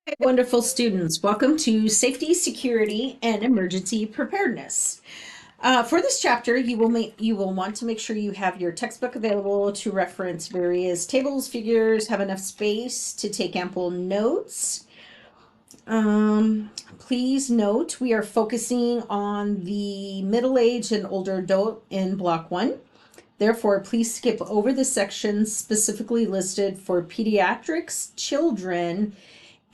Hi, wonderful students. Welcome to Safety, Security, and Emergency Preparedness. For this chapter, you will want to make sure you have your textbook available to reference various tables, figures, have enough space to take ample notes. Please note we are focusing on the middle-aged and older adult in Block 1. Therefore, please skip over the sections specifically listed for pediatrics, children,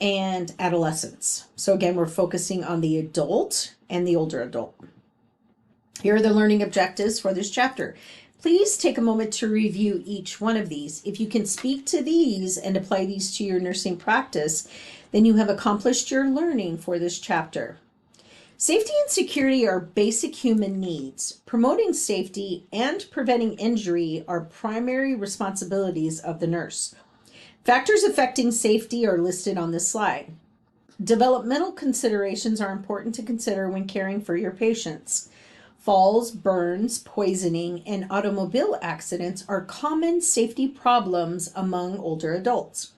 and adolescents. So again, we're focusing on the adult and the older adult. Here are the learning objectives for this chapter. Please take a moment to review each one of these. If you can speak to these and apply these to your nursing practice, then you have accomplished your learning for this chapter. Safety and security are basic human needs. Promoting safety and preventing injury are primary responsibilities of the nurse. Factors affecting safety are listed on this slide. Developmental considerations are important to consider when caring for your patients. Falls, burns, poisoning, and automobile accidents are common safety problems among older adults.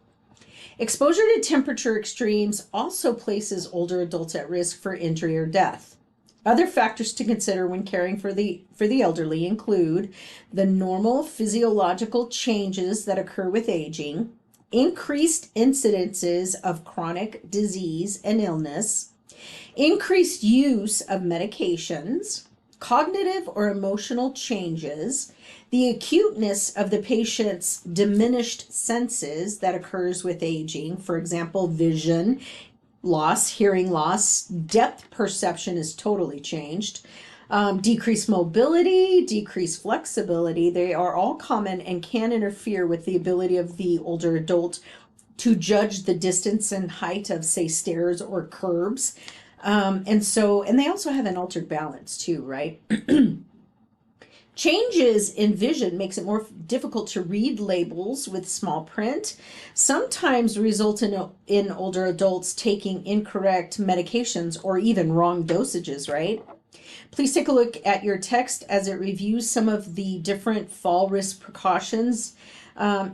Exposure to temperature extremes also places older adults at risk for injury or death. Other factors to consider when caring for the elderly include the normal physiological changes that occur with aging, increased incidences of chronic disease and illness, increased use of medications, cognitive or emotional changes, the acuteness of the patient's diminished senses that occurs with aging, for example, vision loss, hearing loss, depth perception is totally changed, decreased mobility, decreased flexibility. They are all common and can interfere with the ability of the older adult to judge the distance and height of, say, stairs or curbs. And they also have an altered balance too, right? Changes in vision makes it more difficult to read labels with small print, sometimes result in older adults taking incorrect medications or even wrong dosages, right? Please take a look at your text as it reviews some of the different fall risk precautions,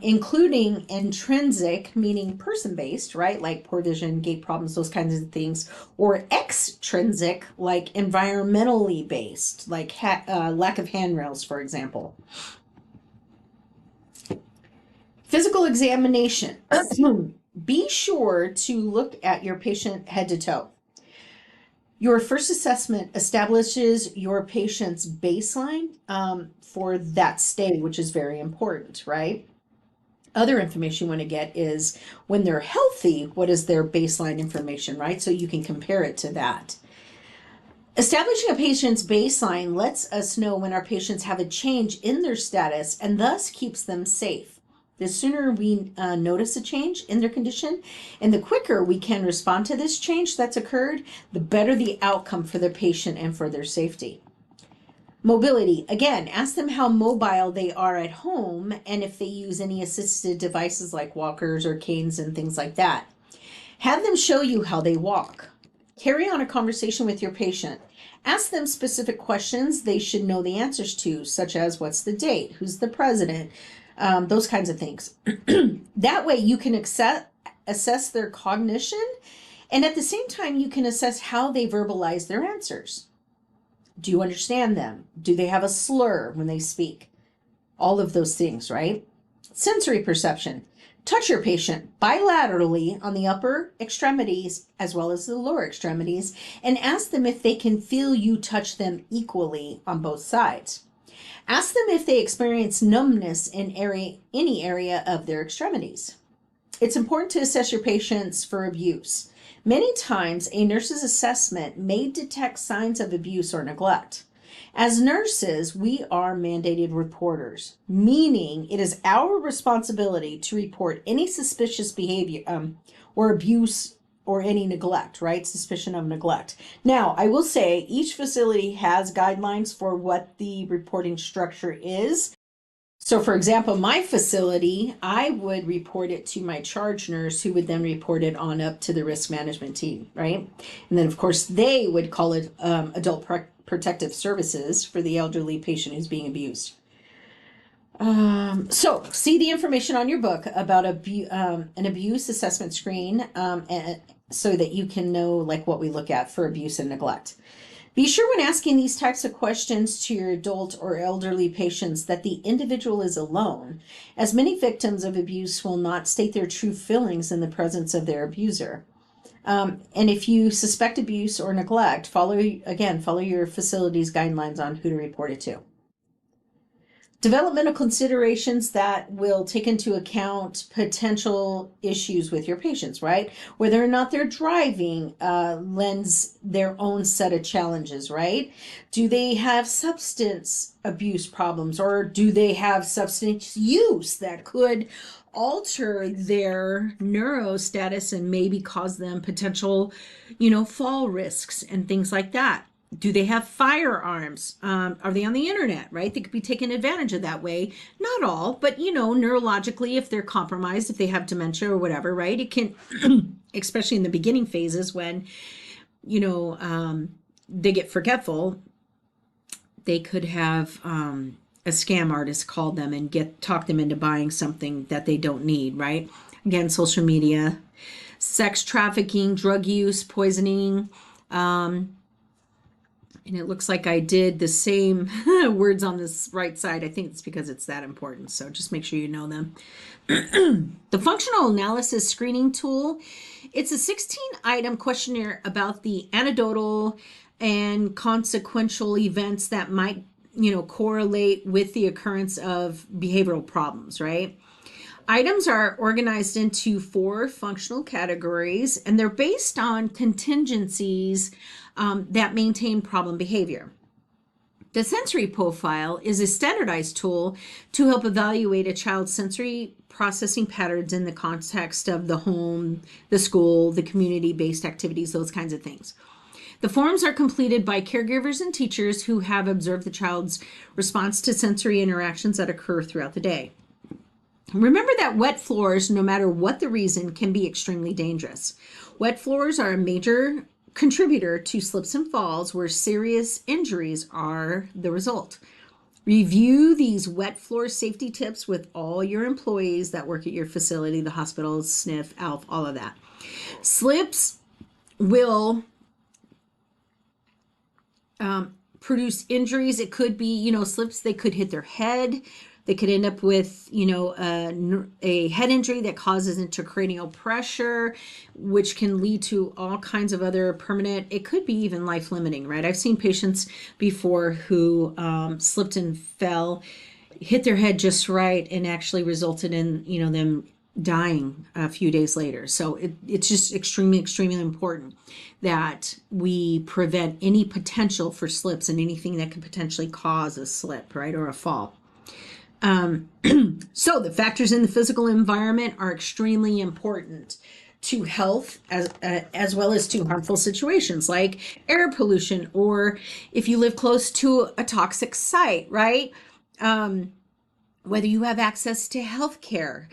including intrinsic, meaning person-based, right? Like poor vision, gait problems, those kinds of things, or extrinsic, like environmentally based, like lack of handrails, for example. Physical examination. Be sure to look at your patient head to toe. Your first assessment establishes your patient's baseline for that stay, which is very important, right? Other information you want to get is when they're healthy, what is their baseline information, right? So you can compare it to that. Establishing a patient's baseline lets us know when our patients have a change in their status and thus keeps them safe. The sooner we notice a change in their condition and the quicker we can respond to this change that's occurred, the better the outcome for the patient and for their safety. Mobility. Again, ask them how mobile they are at home and if they use any assisted devices like walkers or canes and things like that. Have them show you how they walk. Carry on a conversation with your patient. Ask them specific questions they should know the answers to, such as what's the date, who's the president, those kinds of things. That way you can assess their cognition, and at the same time you can assess how they verbalize their answers. Do you understand them? Do they have a slur when they speak? All of those things, right? Sensory perception. Touch your patient bilaterally on the upper extremities as well as the lower extremities and ask them if they can feel you touch them equally on both sides. Ask them if they experience numbness in any area of their extremities. It's important to assess your patients for abuse. Many times, a nurse's assessment may detect signs of abuse or neglect. As nurses, we are mandated reporters, meaning it is our responsibility to report any suspicious behavior or abuse or any neglect, right? Suspicion of neglect. Now, I will say each facility has guidelines for what the reporting structure is. So for example, my facility, I would report it to my charge nurse who would then report it on up to the risk management team, right? And then of course they would call it adult protective services for the elderly patient who's being abused. So see the information on your book about an abuse assessment screen, and so that you can know like what we look at for abuse and neglect. Be sure when asking these types of questions to your adult or elderly patients that the individual is alone, as many victims of abuse will not state their true feelings in the presence of their abuser. And if you suspect abuse or neglect, follow your facility's guidelines on who to report it to. Developmental considerations that will take into account potential issues with your patients, right? Whether or not they're driving lends their own set of challenges, right? Do they have substance abuse problems, or do they have substance use that could alter their neuro status and maybe cause them potential, fall risks and things like that? Do they have firearms? Are they on the internet, right? They could be taken advantage of that way. Not all, but neurologically, if they're compromised, if they have dementia or whatever, right? It can, especially in the beginning phases when, they get forgetful, they could have a scam artist call them and talk them into buying something that they don't need, right? Again, social media, sex trafficking, drug use, poisoning, and it looks like I did the same words on this right side. I think it's because it's that important. So just make sure you know them. The functional analysis screening tool, it's a 16-item questionnaire about the anecdotal and consequential events that might, correlate with the occurrence of behavioral problems, right? Items are organized into 4 functional categories, and they're based on contingencies that maintain problem behavior. The sensory profile is a standardized tool to help evaluate a child's sensory processing patterns in the context of the home, the school, the community-based activities, those kinds of things. The forms are completed by caregivers and teachers who have observed the child's response to sensory interactions that occur throughout the day. Remember that wet floors, no matter what the reason, can be extremely dangerous. Wet floors are a major contributor to slips and falls where serious injuries are the result. Review these wet floor safety tips with all your employees that work at your facility, the hospital, SNF, ALF, all of that. Slips will produce injuries. It could be, slips, they could hit their head. They could end up with, a head injury that causes intracranial pressure, which can lead to all kinds of other permanent, it could be even life-limiting, right? I've seen patients before who slipped and fell, hit their head just right, and actually resulted in, them dying a few days later. So it's just extremely, extremely important that we prevent any potential for slips and anything that could potentially cause a slip, right, or a fall. So the factors in the physical environment are extremely important to health as well as to harmful situations like air pollution, or if you live close to a toxic site, right? Whether you have access to health care,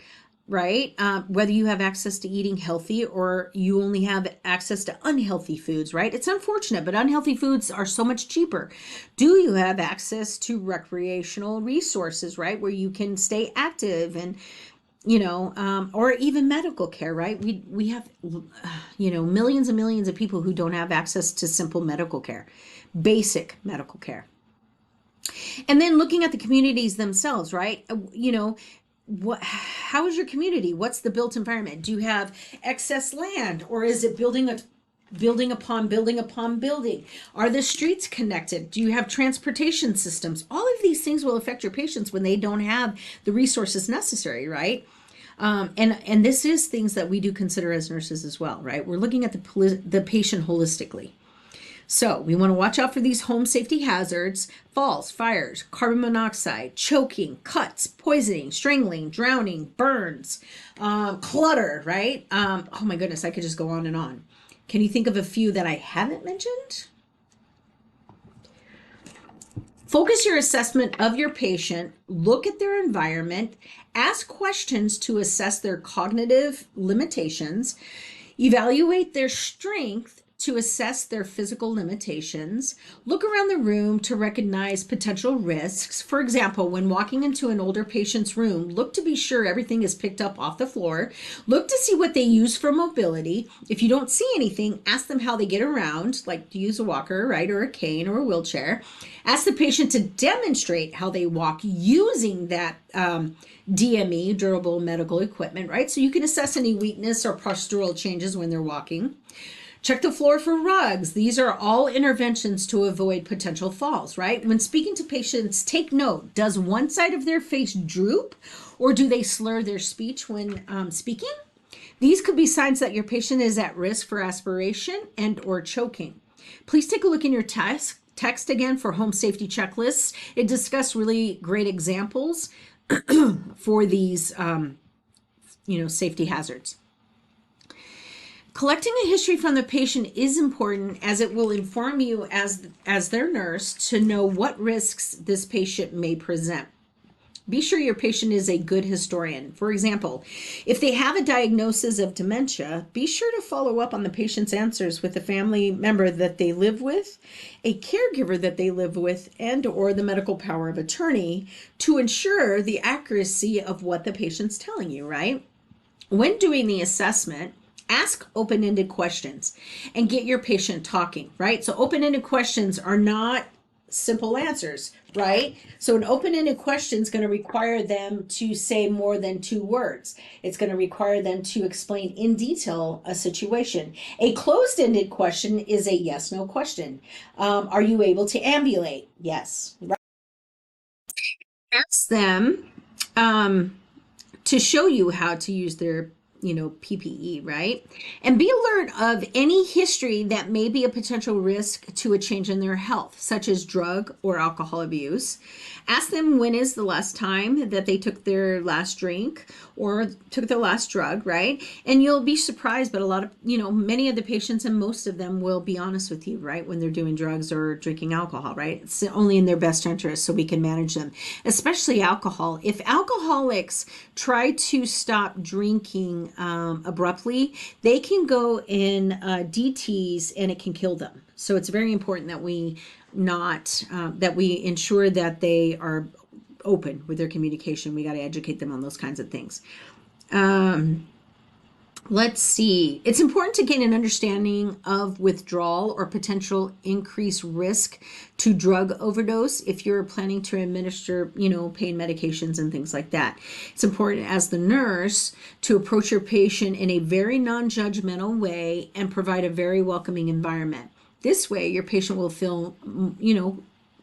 right? Whether you have access to eating healthy or you only have access to unhealthy foods, right? It's unfortunate, but unhealthy foods are so much cheaper. Do you have access to recreational resources, right? Where you can stay active and, or even medical care, right? We have, millions and millions of people who don't have access to simple medical care, basic medical care. And then looking at the communities themselves, right? How is your community? What's the built environment? Do you have excess land, or is it building upon building? Are the streets connected? Do you have transportation systems? All of these things will affect your patients when they don't have the resources necessary, right? And this is things that we do consider as nurses as well, right? We're looking at the patient holistically. So we want to watch out for these home safety hazards: falls, fires, carbon monoxide, choking, cuts, poisoning, strangling, drowning, burns, clutter, right? Oh my goodness, I could just go on and on. Can you think of a few that I haven't mentioned? Focus your assessment of your patient, look at their environment, ask questions to assess their cognitive limitations, evaluate their strength to assess their physical limitations. Look around the room to recognize potential risks. For example, when walking into an older patient's room, look to be sure everything is picked up off the floor. Look to see what they use for mobility. If you don't see anything, ask them how they get around, like to use a walker, right, or a cane or a wheelchair. Ask the patient to demonstrate how they walk using that DME, durable medical equipment, right? So you can assess any weakness or postural changes when they're walking. Check the floor for rugs. These are all interventions to avoid potential falls, right? When speaking to patients, take note. Does one side of their face droop, or do they slur their speech when speaking? These could be signs that your patient is at risk for aspiration and or choking. Please take a look in your text again for home safety checklists. It discussed really great examples for these safety hazards. Collecting a history from the patient is important, as it will inform you as their nurse to know what risks this patient may present. Be sure your patient is a good historian. For example, if they have a diagnosis of dementia, be sure to follow up on the patient's answers with a family member that they live with, a caregiver that they live with, and or the medical power of attorney to ensure the accuracy of what the patient's telling you, right? When doing the assessment, ask open-ended questions and get your patient talking, right? So open-ended questions are not simple answers, right? So an open-ended question is going to require them to say more than 2 words. It's going to require them to explain in detail a situation. A closed-ended question is a yes/no question. Are you able to ambulate? Yes. Right? Ask them to show you how to use their PPE, right? And be alert of any history that may be a potential risk to a change in their health, such as drug or alcohol abuse. Ask them when is the last time that they took their last drink or took their last drug, right? And you'll be surprised, but a lot of, many of the patients and most of them will be honest with you, right? When they're doing drugs or drinking alcohol, right? It's only in their best interest so we can manage them, especially alcohol. If alcoholics try to stop drinking abruptly, they can go in DTs and it can kill them. So it's very important that we ensure that they are open with their communication. We got to educate them on those kinds of things. Let's see. It's important to gain an understanding of withdrawal or potential increased risk to drug overdose if you're planning to administer, pain medications and things like that. It's important as the nurse to approach your patient in a very non-judgmental way and provide a very welcoming environment. This way, your patient will feel,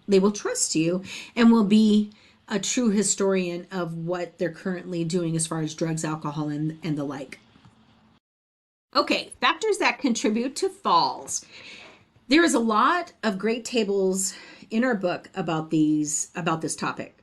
they will trust you and will be a true historian of what they're currently doing as far as drugs, alcohol, and the like. Okay, factors that contribute to falls. There is a lot of great tables in our book about this topic.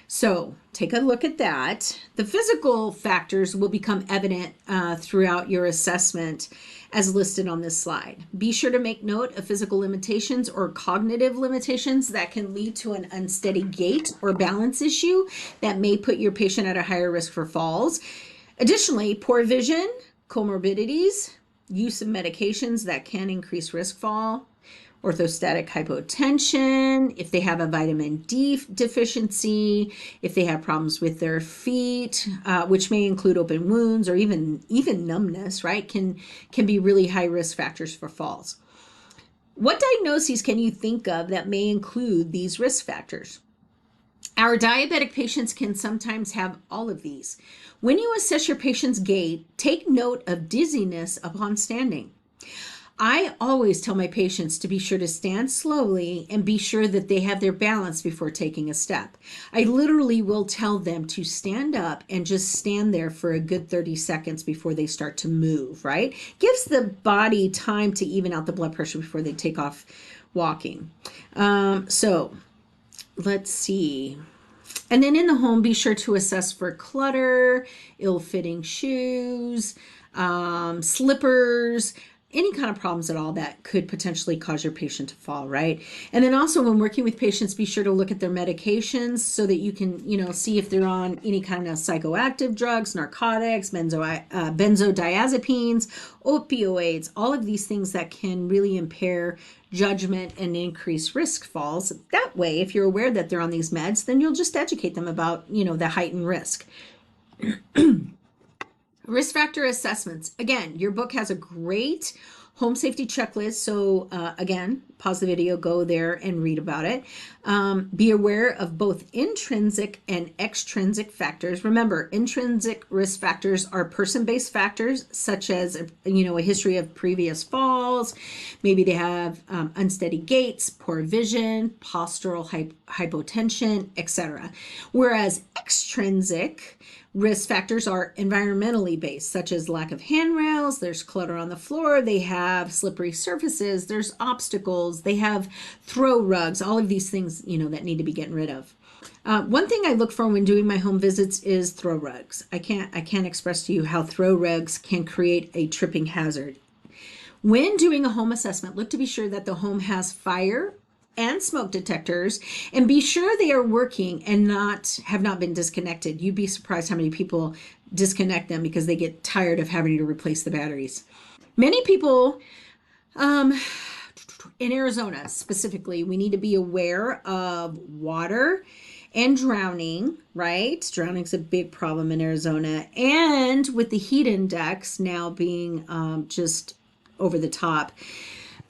So take a look at that. The physical factors will become evident throughout your assessment as listed on this slide. Be sure to make note of physical limitations or cognitive limitations that can lead to an unsteady gait or balance issue that may put your patient at a higher risk for falls. Additionally, poor vision, comorbidities, use of medications that can increase risk fall, orthostatic hypotension, if they have a vitamin D deficiency, if they have problems with their feet, which may include open wounds or even numbness, right, can be really high risk factors for falls. What diagnoses can you think of that may include these risk factors? Our diabetic patients can sometimes have all of these. When you assess your patient's gait, take note of dizziness upon standing. I always tell my patients to be sure to stand slowly and be sure that they have their balance before taking a step. I literally will tell them to stand up and just stand there for a good 30 seconds before they start to move, right? Gives the body time to even out the blood pressure before they take off walking. So let's see. And then in the home, be sure to assess for clutter, ill-fitting shoes, slippers, any kind of problems at all that could potentially cause your patient to fall, right? And then also when working with patients, be sure to look at their medications so that you can, see if they're on any kind of psychoactive drugs, narcotics, benzodiazepines, opioids, all of these things that can really impair judgment and increase risk falls. That way, if you're aware that they're on these meds, then you'll just educate them about, the heightened risk. Risk factor assessments. Again, your book has a great home safety checklist. So again, pause the video, go there and read about it. Be aware of both intrinsic and extrinsic factors. Remember, intrinsic risk factors are person-based factors, such as, a history of previous falls. Maybe they have unsteady gaits, poor vision, postural hypotension, etc. Whereas extrinsic risk factors are environmentally based, such as lack of handrails, there's clutter on the floor, they have slippery surfaces, there's obstacles, they have throw rugs, all of these things, that need to be getting rid of. One thing I look for when doing my home visits is throw rugs. I can't express to you how throw rugs can create a tripping hazard. When doing a home assessment, look to be sure that the home has fire and smoke detectors, and be sure they are working and have not been disconnected. You'd be surprised how many people disconnect them because they get tired of having to replace the batteries. Many people in Arizona specifically, we need to be aware of water and drowning, right? Drowning's a big problem in Arizona, and with the heat index now being just over the top,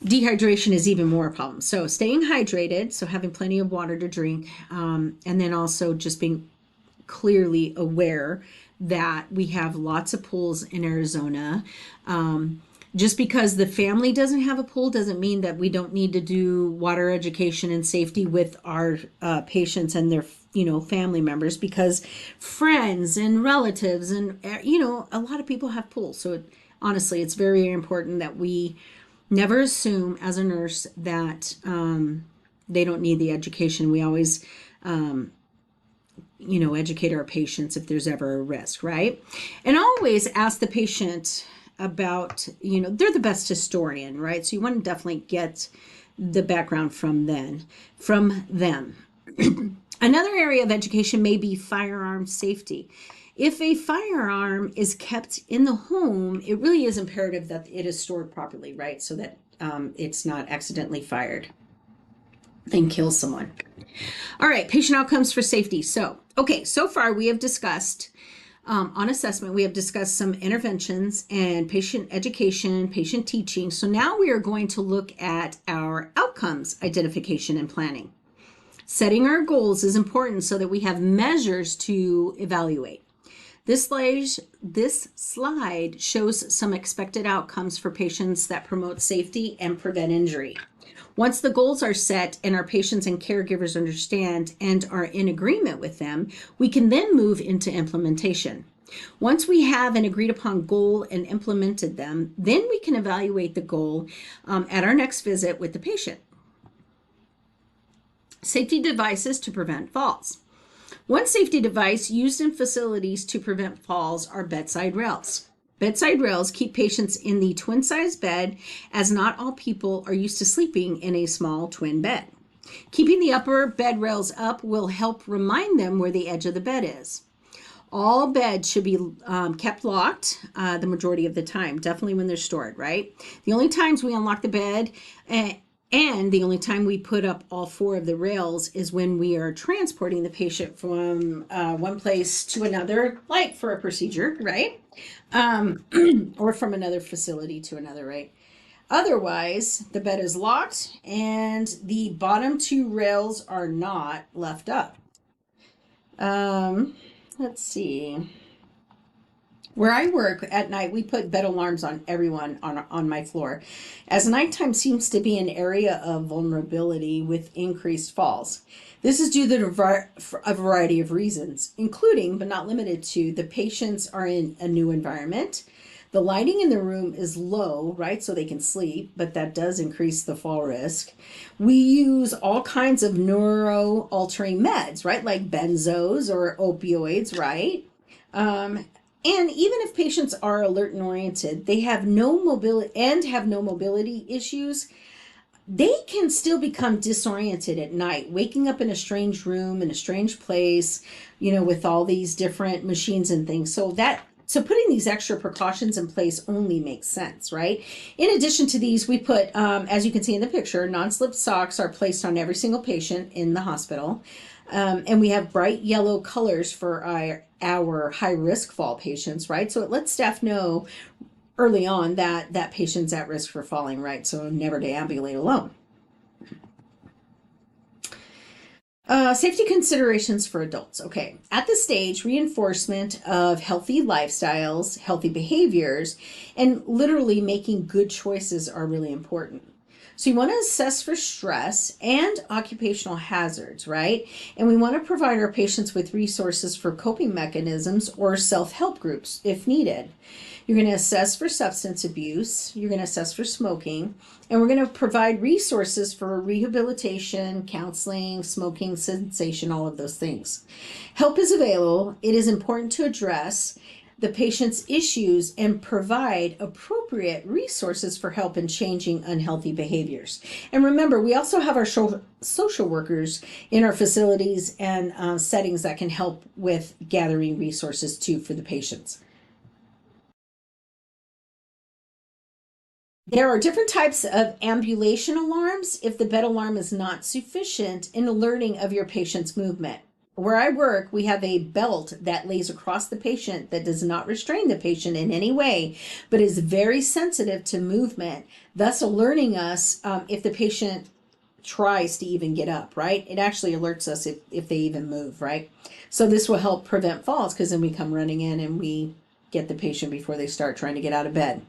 dehydration is even more a problem. So staying hydrated, so having plenty of water to drink, and then also just being clearly aware that we have lots of pools in Arizona. Just because the family doesn't have a pool doesn't mean that we don't need to do water education and safety with our patients and their family members, because friends and relatives and a lot of people have pools. So honestly, it's very important that we never assume as a nurse that they don't need the education. We always, educate our patients if there's ever a risk, right? And always ask the patient about, they're the best historian, right? So you want to definitely get the background from them. Another area of education may be firearm safety. If a firearm is kept in the home, it really is imperative that it is stored properly, right? So that it's not accidentally fired and kills someone. All right, patient outcomes for safety. So far we have discussed on assessment, we have discussed some interventions and patient education, patient teaching. So now we are going to look at our outcomes identification and planning. Setting our goals is important so that we have measures to evaluate. This slide shows some expected outcomes for patients that promote safety and prevent injury. Once the goals are set and our patients and caregivers understand and are in agreement with them, we can then move into implementation. Once we have an agreed upon goal and implemented them, then we can evaluate the goal at our next visit with the patient. Safety devices to prevent falls. One safety device used in facilities to prevent falls are bedside rails. Bedside rails keep patients in the twin-size bed, as not all people are used to sleeping in a small twin bed. Keeping the upper bed rails up will help remind them where the edge of the bed is. All beds should be kept locked the majority of the time, definitely when they're stored, right? The only times we unlock the bed and the only time we put up all 4 of the rails is when we are transporting the patient from one place to another, like for a procedure, right? Or from another facility to another, right? Otherwise, the bed is locked and the bottom 2 rails are not left up. Let's see. Where I work at night, we put bed alarms on everyone on my floor, as nighttime seems to be an area of vulnerability with increased falls. This is due to a variety of reasons, including, but not limited to, the patients are in a new environment. The lighting in the room is low, right, so they can sleep, but that does increase the fall risk. We use all kinds of neuro-altering meds, right, like benzos or opioids, right? And even if patients are alert and oriented, they have no mobility issues, they can still become disoriented at night, waking up in a strange room, in a strange place, with all these different machines and things. So putting these extra precautions in place only makes sense, right? In addition to these, we put, as you can see in the picture, non-slip socks are placed on every single patient in the hospital. And we have bright yellow colors for our high-risk fall patients, right? So it lets staff know early on that patient's at risk for falling, right? So never to ambulate alone. Safety considerations for adults. Okay, at this stage, reinforcement of healthy lifestyles, healthy behaviors, and literally making good choices are really important. So you want to assess for stress and occupational hazards, right? And we want to provide our patients with resources for coping mechanisms or self-help groups if needed. You're going to assess for substance abuse, you're going to assess for smoking, and we're going to provide resources for rehabilitation, counseling, smoking cessation, all of those things. Help is available. It is important to address the patient's issues and provide appropriate resources for help in changing unhealthy behaviors. And remember, we also have our social workers in our facilities and settings that can help with gathering resources too for the patients. There are different types of ambulation alarms if the bed alarm is not sufficient in alerting of your patient's movement. Where I work, we have a belt that lays across the patient that does not restrain the patient in any way, but is very sensitive to movement, thus alerting us if the patient tries to even get up, right? It actually alerts us if they even move, right? So this will help prevent falls because then we come running in and we get the patient before they start trying to get out of bed.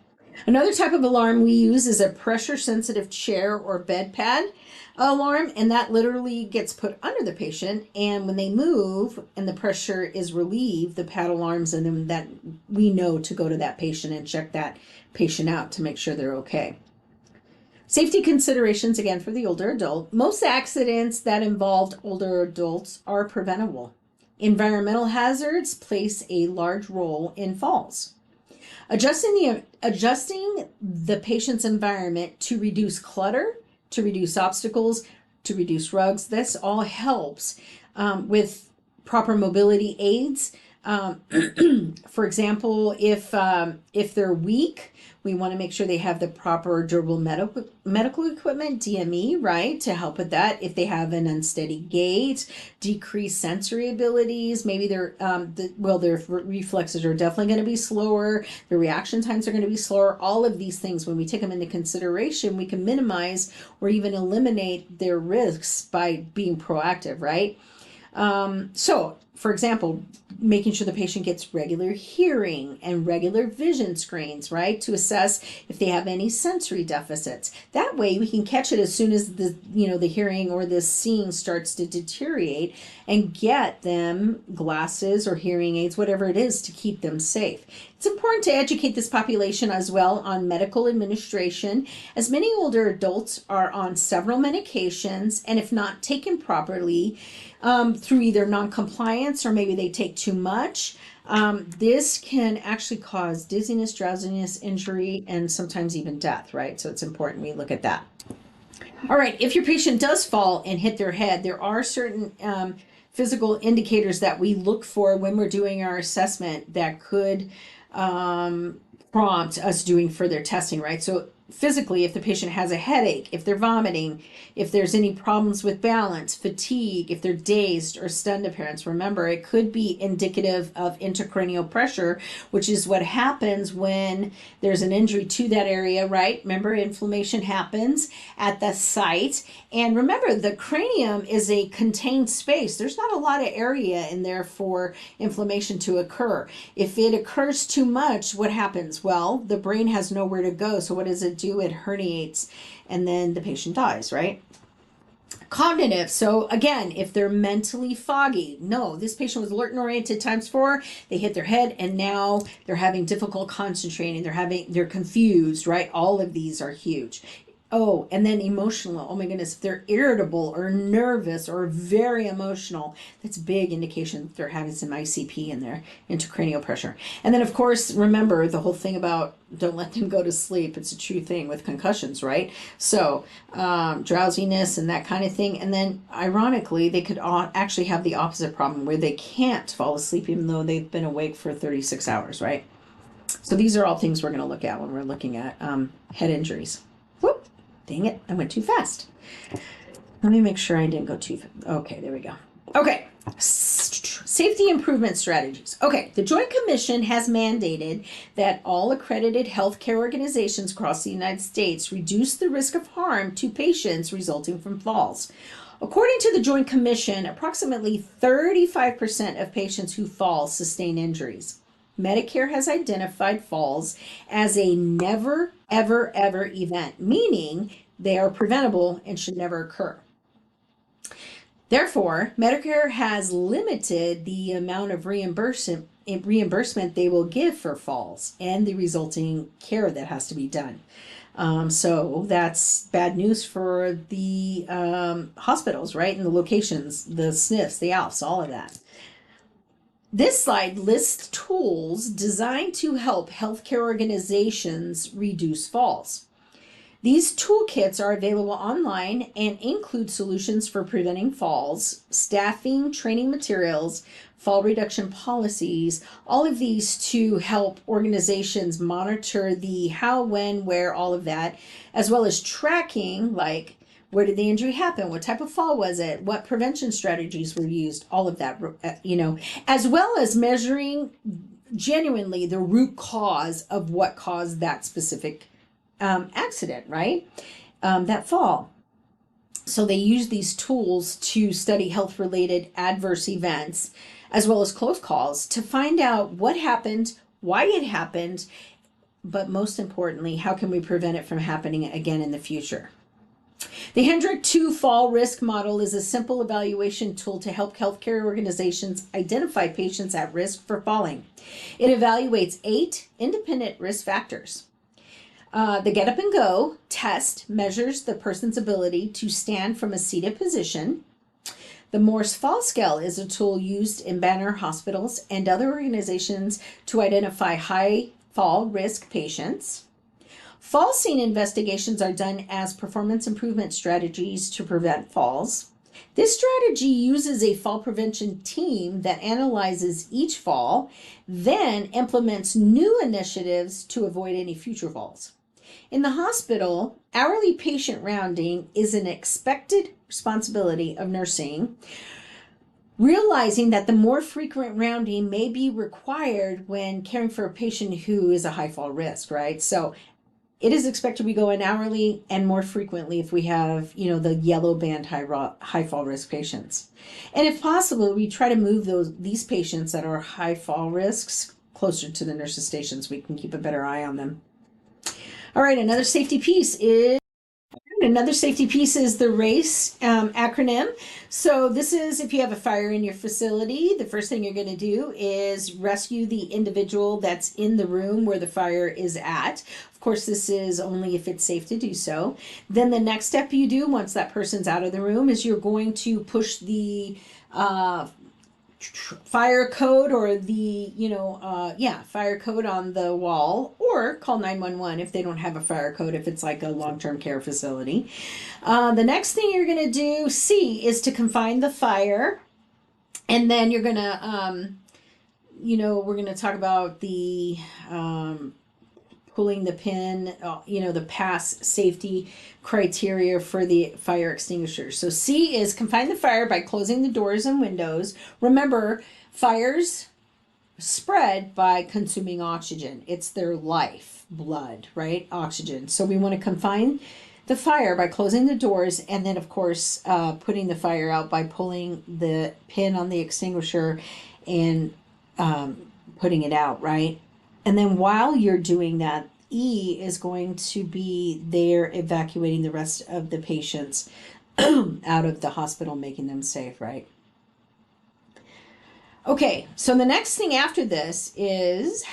Another type of alarm we use is a pressure sensitive chair or bed pad alarm, and that literally gets put under the patient, and when they move and the pressure is relieved, the pad alarms, and then that we know to go to that patient and check that patient out to make sure they're okay. Safety considerations again for the older adult. Most accidents that involved older adults are preventable. Environmental hazards place a large role in falls. Adjusting the patient's environment to reduce clutter, to reduce obstacles, to reduce rugs. This all helps with proper mobility aids. For example, if they're weak, we want to make sure they have the proper durable medical equipment, DME, right, to help with that. If they have an unsteady gait, decreased sensory abilities, maybe their reflexes are definitely going to be slower, their reaction times are going to be slower. All of these things, when we take them into consideration, we can minimize or even eliminate their risks by being proactive, right? So, for example, making sure the patient gets regular hearing and regular vision screens, right, to assess if they have any sensory deficits. That way we can catch it as soon as the hearing or the seeing starts to deteriorate and get them glasses or hearing aids, whatever it is, to keep them safe. It's important to educate this population as well on medical administration, as many older adults are on several medications, and if not taken properly, through either non-compliance or maybe they take too much, this can actually cause dizziness, drowsiness, injury, and sometimes even death, right? So it's important we look at that. All right, if your patient does fall and hit their head, there are certain physical indicators that we look for when we're doing our assessment that could prompt us doing further testing, right? So physically, if the patient has a headache, if they're vomiting, if there's any problems with balance, fatigue, if they're dazed or stunned appearance, remember, it could be indicative of intracranial pressure, which is what happens when there's an injury to that area, right? Remember, inflammation happens at the site. And remember, the cranium is a contained space. There's not a lot of area in there for inflammation to occur. If it occurs too much, what happens? Well, the brain has nowhere to go. So what does it do? It herniates and then the patient dies, right? Cognitive. So again, if they're mentally foggy, no, this patient was alert and oriented ×4, they hit their head and now they're having difficult concentrating, they're confused, right? All of these are huge. Oh, and then emotional. Oh my goodness, if they're irritable or nervous or very emotional, that's a big indication that they're having some ICP in their intracranial pressure. And then, of course, remember the whole thing about don't let them go to sleep. It's a true thing with concussions, right? So, drowsiness and that kind of thing. And then, ironically, they could actually have the opposite problem where they can't fall asleep even though they've been awake for 36 hours, right? So, these are all things we're going to look at when we're looking at head injuries. Whoop. Dang it, I went too fast. Let me make sure I didn't go too fast. Okay, there we go. Okay, safety improvement strategies. Okay, the Joint Commission has mandated that all accredited healthcare organizations across the United States reduce the risk of harm to patients resulting from falls. According to the Joint Commission, approximately 35% of patients who fall sustain injuries. Medicare has identified falls as a never, ever, ever event, meaning they are preventable and should never occur. Therefore, Medicare has limited the amount of reimbursement they will give for falls and the resulting care that has to be done. So that's bad news for the hospitals, right? And the locations, the SNFs, the ALFs, all of that. This slide lists tools designed to help healthcare organizations reduce falls. These toolkits are available online and include solutions for preventing falls, staffing, training materials, fall reduction policies, all of these to help organizations monitor the how, when, where, all of that, as well as tracking, like where did the injury happen? What type of fall was it? What prevention strategies were used? All of that, as well as measuring genuinely the root cause of what caused that specific accident, right? That fall. So they use these tools to study health-related adverse events as well as close calls to find out what happened, why it happened, but most importantly, how can we prevent it from happening again in the future? The Hendrick 2 Fall Risk Model is a simple evaluation tool to help healthcare organizations identify patients at risk for falling. It evaluates 8 independent risk factors. The Get Up and Go test measures the person's ability to stand from a seated position. The Morse Fall Scale is a tool used in Banner hospitals and other organizations to identify high fall risk patients. Fall scene investigations are done as performance improvement strategies to prevent falls. This strategy uses a fall prevention team that analyzes each fall, then implements new initiatives to avoid any future falls. In the hospital, hourly patient rounding is an expected responsibility of nursing, realizing that the more frequent rounding may be required when caring for a patient who is a high fall risk, right? So it is expected we go in hourly and more frequently if we have, the yellow band high fall risk patients. And if possible, we try to move these patients that are high fall risks closer to the nurses' stations. We can keep a better eye on them. All right, another safety piece is the RACE acronym. So this is if you have a fire in your facility, the first thing you're going to do is rescue the individual that's in the room where the fire is at. Of course, this is only if it's safe to do so. Then the next step you do once that person's out of the room is you're going to push the fire code or the fire code on the wall, or call 911 if they don't have a fire code, if it's like a long-term care facility. The next thing you're going to do, C, is to confine the fire, and then you're going to we're going to talk about the pulling the pin, the pass safety criteria for the fire extinguisher. So C is confine the fire by closing the doors and windows. Remember, fires spread by consuming oxygen. It's their life blood, right? Oxygen. So we want to confine the fire by closing the doors, and then of course putting the fire out by pulling the pin on the extinguisher and putting it out, right? And then while you're doing that, E is going to be there evacuating the rest of the patients out of the hospital, making them safe, right? Okay, so the next thing after this is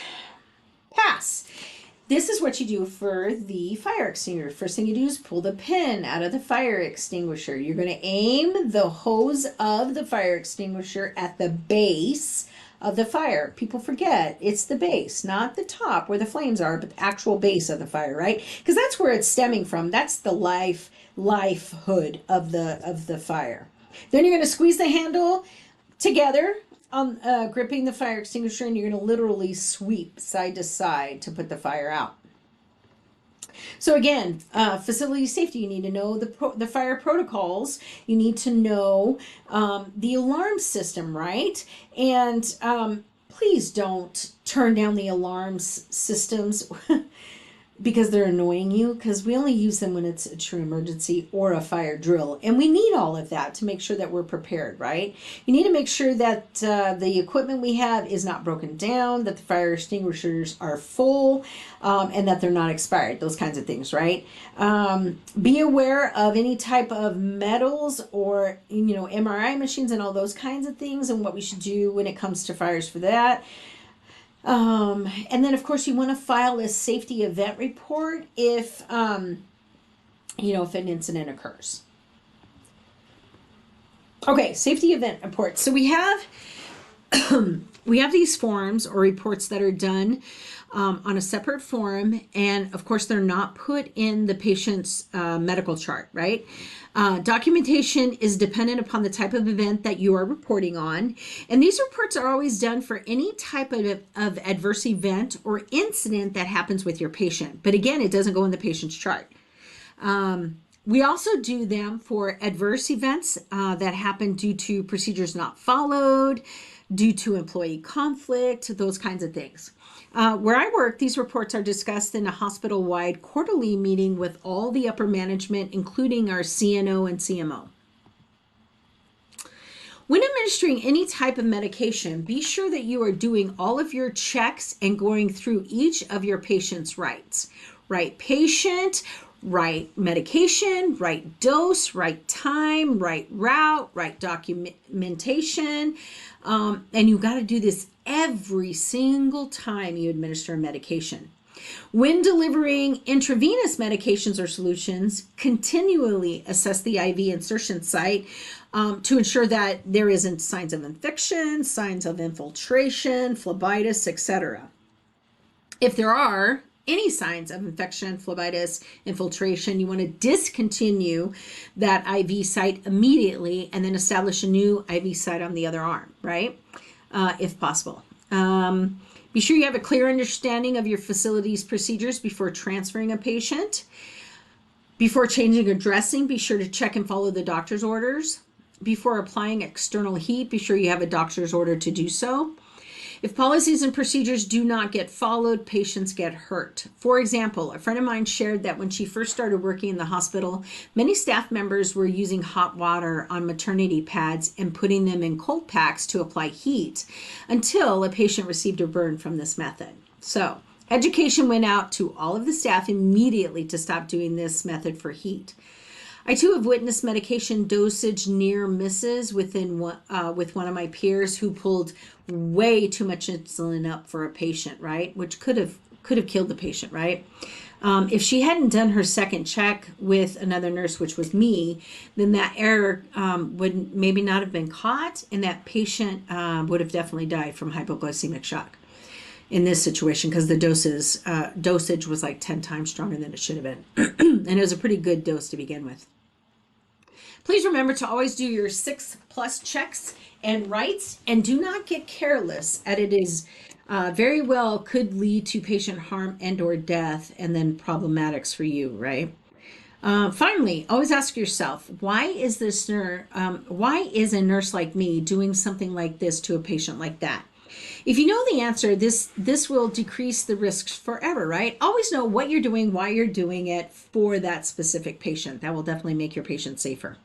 pass. this is what you do for the fire extinguisher. First thing you do is pull the pin out of the fire extinguisher. You're going to aim the hose of the fire extinguisher at the base of the fire. People forget it's the base, not the top where the flames are, but the actual base of the fire, right? Because that's where it's stemming from. That's the lifehood of the fire. Then you're going to squeeze the handle together on gripping the fire extinguisher, and you're going to literally sweep side to side to put the fire out. So again, facility safety, you need to know the fire protocols. You need to know the alarm system, right? And please don't turn down the alarms systems because they're annoying you, because we only use them when it's a true emergency or a fire drill. And we need all of that to make sure that we're prepared, right? You need to make sure that the equipment we have is not broken down, that the fire extinguishers are full, and that they're not expired, those kinds of things, right? Be aware of any type of metals or, MRI machines and all those kinds of things, and what we should do when it comes to fires for that. And then of course you want to file a safety event report if an incident occurs. Okay, safety event report. So we have these forms or reports that are done on a separate form, and of course they're not put in the patient's medical chart, right? Documentation is dependent upon the type of event that you are reporting on, and these reports are always done for any type of adverse event or incident that happens with your patient. But again, it doesn't go in the patient's chart. We also do them for adverse events that happen due to procedures not followed, due to employee conflict, those kinds of things. Where I work, these reports are discussed in a hospital-wide quarterly meeting with all the upper management, including our CNO and CMO. When administering any type of medication, be sure that you are doing all of your checks and going through each of your patient's rights. Right patient, right medication, right dose, right time, right route, right documentation. And you got to do this every single time you administer a medication. When delivering intravenous medications or solutions, continually assess the IV insertion site to ensure that there isn't signs of infection, signs of infiltration, phlebitis, etc. If there are any signs of infection, phlebitis, infiltration, you want to discontinue that IV site immediately and then establish a new IV site on the other arm, right? If possible. Be sure you have a clear understanding of your facility's procedures before transferring a patient. Before changing or dressing, be sure to check and follow the doctor's orders. Before applying external heat, be sure you have a doctor's order to do so. If policies and procedures do not get followed, patients get hurt. For example, a friend of mine shared that when she first started working in the hospital, many staff members were using hot water on maternity pads and putting them in cold packs to apply heat until a patient received a burn from this method. So, education went out to all of the staff immediately to stop doing this method for heat. I too have witnessed medication dosage near misses with one of my peers who pulled way too much insulin up for a patient, right? Which could have killed the patient, right? If she hadn't done her second check with another nurse, which was me, then that error would maybe not have been caught, and that patient would have definitely died from hypoglycemic shock in this situation, because the dosage was like 10 times stronger than it should have been. And it was a pretty good dose to begin with. Please remember to always do your 6+ checks and rights, and do not get careless, as it is very well could lead to patient harm and or death, and then problematics for you, right? Finally, always ask yourself, why is a nurse like me doing something like this to a patient like that? If you know the answer, this will decrease the risks forever, right? Always know what you're doing, why you're doing it for that specific patient. That will definitely make your patient safer.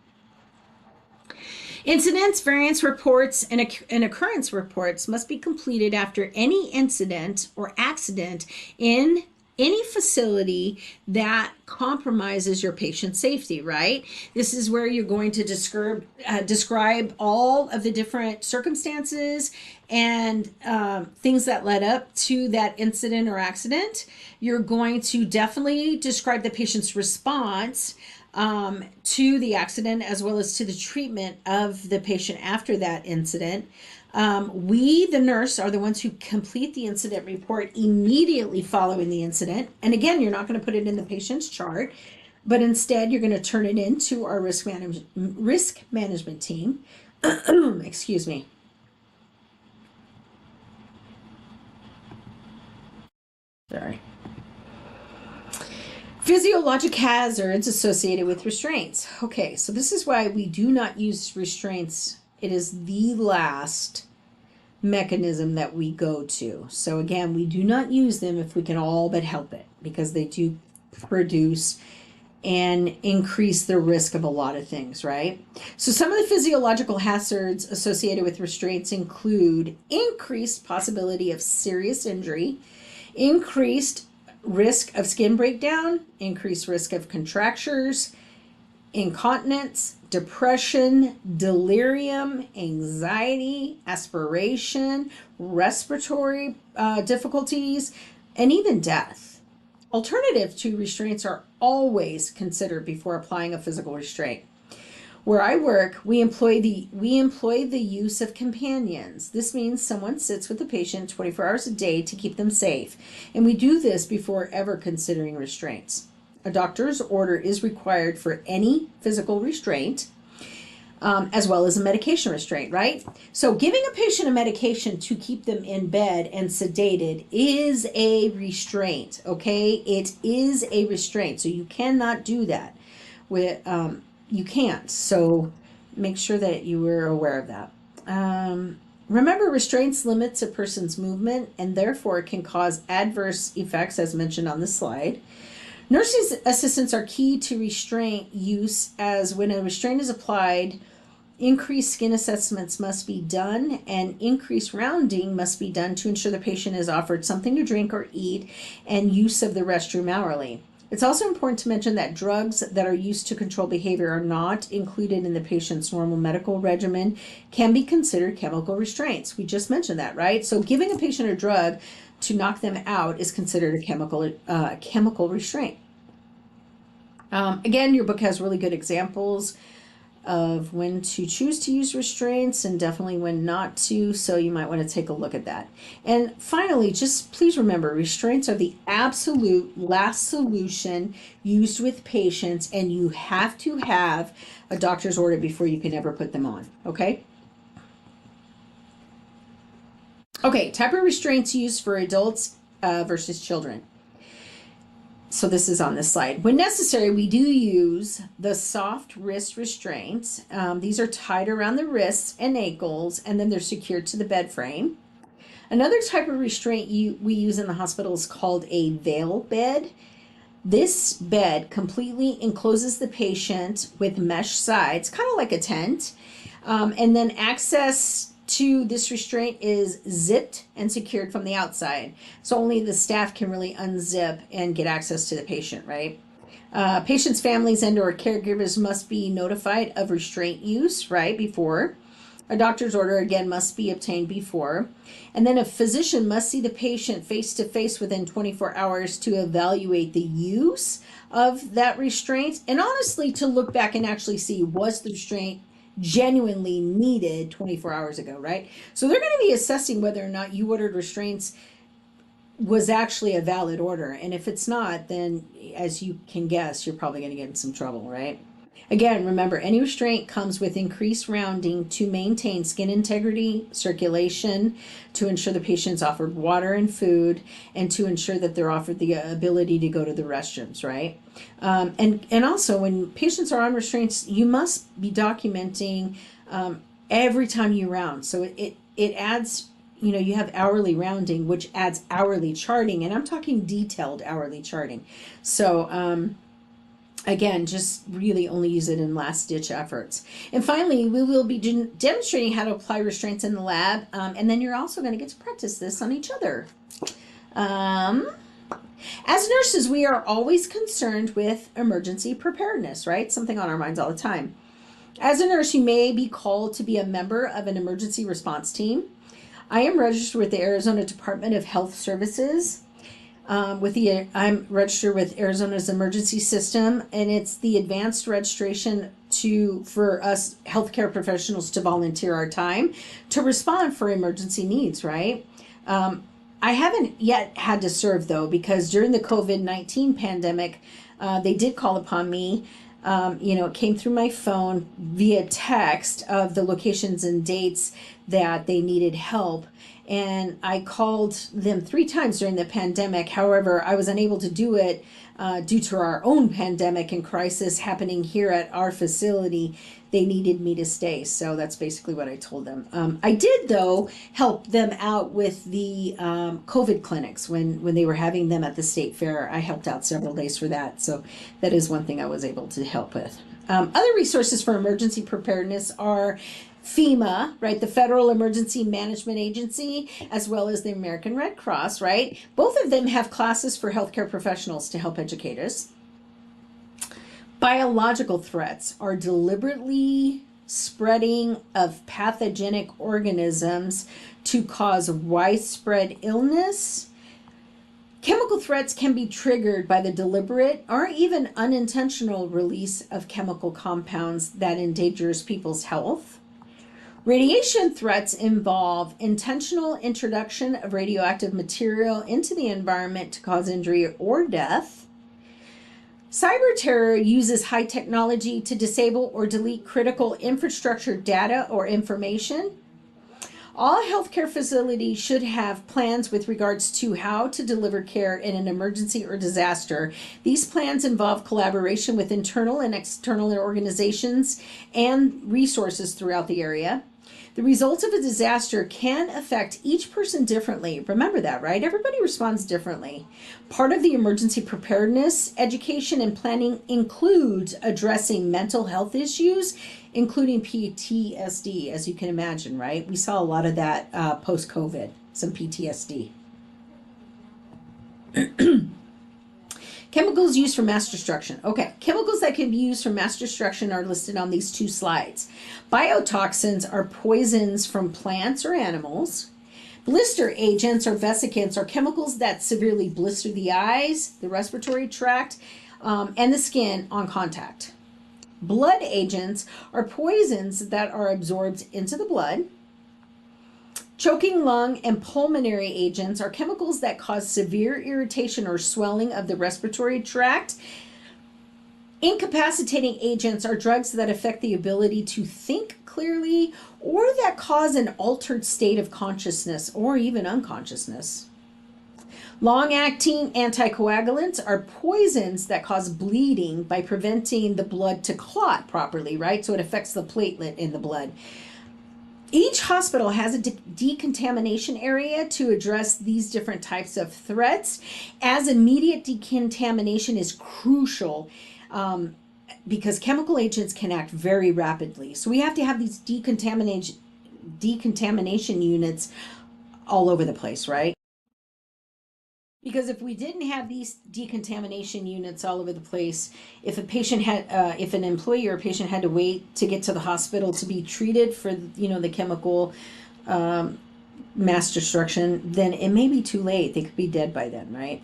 Incidents, variance reports, and occurrence reports must be completed after any incident or accident in any facility that compromises your patient safety, right? This is where you're going to describe all of the different circumstances and things that led up to that incident or accident. You're going to definitely describe the patient's response to the accident as well as to the treatment of the patient after that incident. We, the nurse, are the ones who complete the incident report immediately following the incident. And again, you're not going to put it in the patient's chart, but instead you're going to turn it into our risk management team. Excuse me. Sorry. Physiologic hazards associated with restraints. Okay, so this is why we do not use restraints. It is the last mechanism that we go to. So again, we do not use them if we can all but help it, because they do produce and increase the risk of a lot of things, right? So some of the physiological hazards associated with restraints include increased possibility of serious injury, increased risk of skin breakdown, increased risk of contractures, incontinence, depression, delirium, anxiety, aspiration, respiratory difficulties, and even death. Alternatives to restraints are always considered before applying a physical restraint. Where I work, we employ the use of companions. This means someone sits with the patient 24 hours a day to keep them safe, and we do this before ever considering restraints. A doctor's order is required for any physical restraint, as well as a medication restraint, right? So giving a patient a medication to keep them in bed and sedated is a restraint, okay? It is a restraint, so you cannot do that. You can't, so make sure that you were aware of that. Remember, restraints limits a person's movement and therefore can cause adverse effects, as mentioned on the slide. Nursing assistants are key to restraint use, as when a restraint is applied, increased skin assessments must be done and increased rounding must be done to ensure the patient is offered something to drink or eat and use of the restroom hourly. It's also important to mention that drugs that are used to control behavior are not included in the patient's normal medical regimen, can be considered chemical restraints. We just mentioned that, right? So giving a patient a drug to knock them out is considered a chemical restraint. Again, your book has really good examples of when to choose to use restraints and definitely when not to, so you might want to take a look at that. And finally, just please remember, restraints are the absolute last solution used with patients, and you have to have a doctor's order before you can ever put them on, okay? Okay, type of restraints used for adults versus children. So this is on this slide. When necessary, we do use the soft wrist restraints. These are tied around the wrists and ankles, and then they're secured to the bed frame. Another type of restraint we use in the hospital is called a veil bed. This bed completely encloses the patient with mesh sides, kind of like a tent, and then access to this restraint is zipped and secured from the outside. So only the staff can really unzip and get access to the patient, right? Patients' families and or caregivers must be notified of restraint use, right, before. A doctor's order, again, must be obtained before. And then a physician must see the patient face to face within 24 hours to evaluate the use of that restraint. And honestly, to look back and actually see, was the restraint genuinely needed 24 hours ago, right? So they're going to be assessing whether or not you ordered restraints was actually a valid order. And if it's not, then as you can guess, you're probably going to get in some trouble, right? Again, remember, any restraint comes with increased rounding to maintain skin integrity, circulation, to ensure the patient's offered water and food, and to ensure that they're offered the ability to go to the restrooms, right? And also, when patients are on restraints, you must be documenting every time you round. So it adds, you have hourly rounding, which adds hourly charting, and I'm talking detailed hourly charting. So, again, just really only use it in last ditch efforts. And finally, we will be demonstrating how to apply restraints in the lab. And then you're also going to get to practice this on each other. As nurses, we are always concerned with emergency preparedness, right? Something on our minds all the time. As a nurse, you may be called to be a member of an emergency response team. I am registered with the Arizona Department of Health Services. I'm registered with Arizona's emergency system, and it's the advanced registration for us healthcare professionals to volunteer our time to respond for emergency needs, right? I haven't yet had to serve though, because during the COVID-19 pandemic, they did call upon me. It came through my phone via text of the locations and dates that they needed help. And I called them 3 times during the pandemic. However, I was unable to do it due to our own pandemic and crisis happening here at our facility. They needed me to stay. So that's basically what I told them. I did, though, help them out with the COVID clinics when they were having them at the state fair. I helped out several days for that. So that is one thing I was able to help with. Other resources for emergency preparedness are FEMA, right, the Federal Emergency Management Agency, as well as the American Red Cross, right? Both of them have classes for healthcare professionals to help educate us. Biological threats are deliberately spreading of pathogenic organisms to cause widespread illness. Chemical threats can be triggered by the deliberate or even unintentional release of chemical compounds that endangers people's health. Radiation threats involve intentional introduction of radioactive material into the environment to cause injury or death. Cyber terror uses high technology to disable or delete critical infrastructure data or information. All healthcare facilities should have plans with regards to how to deliver care in an emergency or disaster. These plans involve collaboration with internal and external organizations and resources throughout the area. The results of a disaster can affect each person differently. Remember that, right? Everybody responds differently. Part of the emergency preparedness education and planning includes addressing mental health issues, including PTSD, as you can imagine, right? We saw a lot of that post-COVID, some PTSD. Chemicals used for mass destruction. Okay, chemicals that can be used for mass destruction are listed on these 2 slides. Biotoxins are poisons from plants or animals. Blister agents or vesicants are chemicals that severely blister the eyes, the respiratory tract, and the skin on contact. Blood agents are poisons that are absorbed into the blood. Choking lung and pulmonary agents are chemicals that cause severe irritation or swelling of the respiratory tract. Incapacitating agents are drugs that affect the ability to think clearly or that cause an altered state of consciousness or even unconsciousness. Long-acting anticoagulants are poisons that cause bleeding by preventing the blood to clot properly, right? So it affects the platelet in the blood. Each hospital has a decontamination area to address these different types of threats, as immediate decontamination is crucial because chemical agents can act very rapidly. So we have to have these decontamination units all over the place, right? Because if we didn't have these decontamination units all over the place, if a patient had, if an employee or a patient had to wait to get to the hospital to be treated for, the chemical mass destruction, then it may be too late. They could be dead by then, right?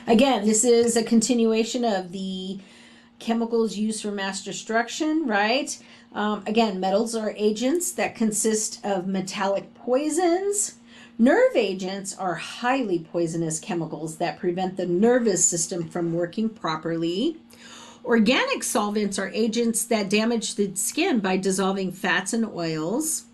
Again, this is a continuation of the chemicals used for mass destruction, right? Again, metals are agents that consist of metallic poisons. Nerve agents are highly poisonous chemicals that prevent the nervous system from working properly. Organic solvents are agents that damage the skin by dissolving fats and oils.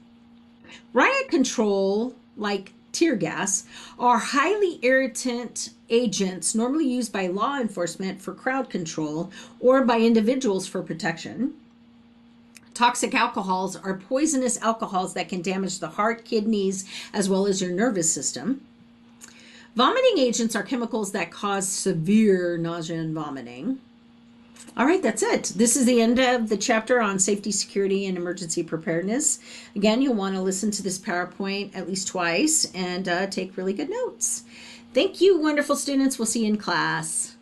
Riot control, like tear gas, are highly irritant agents normally used by law enforcement for crowd control or by individuals for protection. Toxic alcohols are poisonous alcohols that can damage the heart, kidneys, as well as your nervous system. Vomiting agents are chemicals that cause severe nausea and vomiting. All right, that's it. This is the end of the chapter on safety, security, and emergency preparedness. Again, you'll want to listen to this PowerPoint at least twice and take really good notes. Thank you, wonderful students. We'll see you in class.